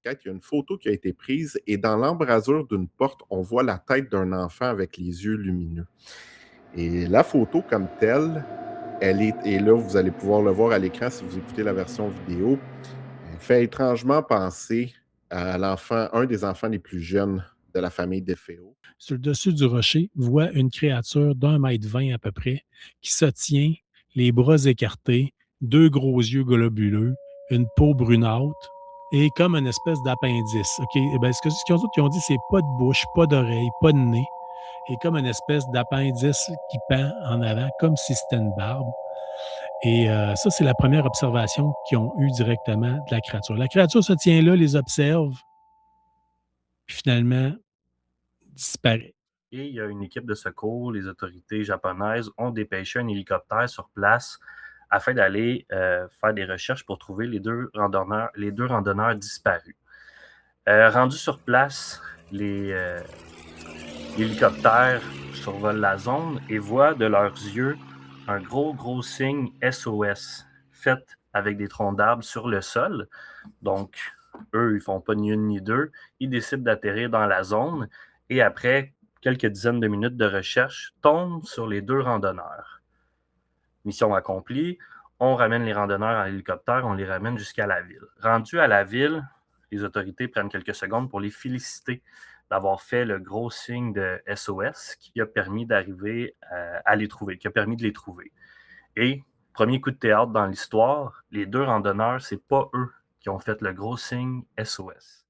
enquête, il y a une photo qui a été prise et dans l'embrasure d'une porte, on voit la tête d'un enfant avec les yeux lumineux. Et la photo comme telle, elle est et là, vous allez pouvoir le voir à l'écran si vous écoutez la version vidéo, elle fait étrangement penser à l'enfant un des enfants les plus jeunes de la famille DeFeo. Sur le dessus du rocher, voit une créature d'1,20 m à peu près qui se tient, les bras écartés, deux gros yeux globuleux, une peau brunâtre et comme une espèce d'appendice. OK? Eh ben, ce qu'ils ont dit, c'est pas de bouche, pas d'oreille, pas de nez, et comme une espèce d'appendice qui pend en avant, comme si c'était une barbe. Et ça, c'est la première observation qu'ils ont eue directement de la créature. La créature se tient là, les observe, puis finalement disparaît. Et il y a une équipe de secours, les autorités japonaises ont dépêché un hélicoptère sur place afin d'aller faire des recherches pour trouver les deux randonneurs disparus. Rendus sur place, l'hélicoptère survole la zone et voit de leurs yeux un gros signe SOS fait avec des troncs d'arbres sur le sol. Donc, eux, ils font pas ni une ni deux. Ils décident d'atterrir dans la zone et après quelques dizaines de minutes de recherche, tombent sur les deux randonneurs. Mission accomplie, on ramène les randonneurs en hélicoptère, on les ramène jusqu'à la ville. Rendus à la ville, les autorités prennent quelques secondes pour les féliciter d'avoir fait le gros signe de SOS qui a permis d'arriver à les trouver, qui a permis de les trouver. Et, premier coup de théâtre dans l'histoire, les deux randonneurs, c'est pas eux qui ont fait le gros signe SOS.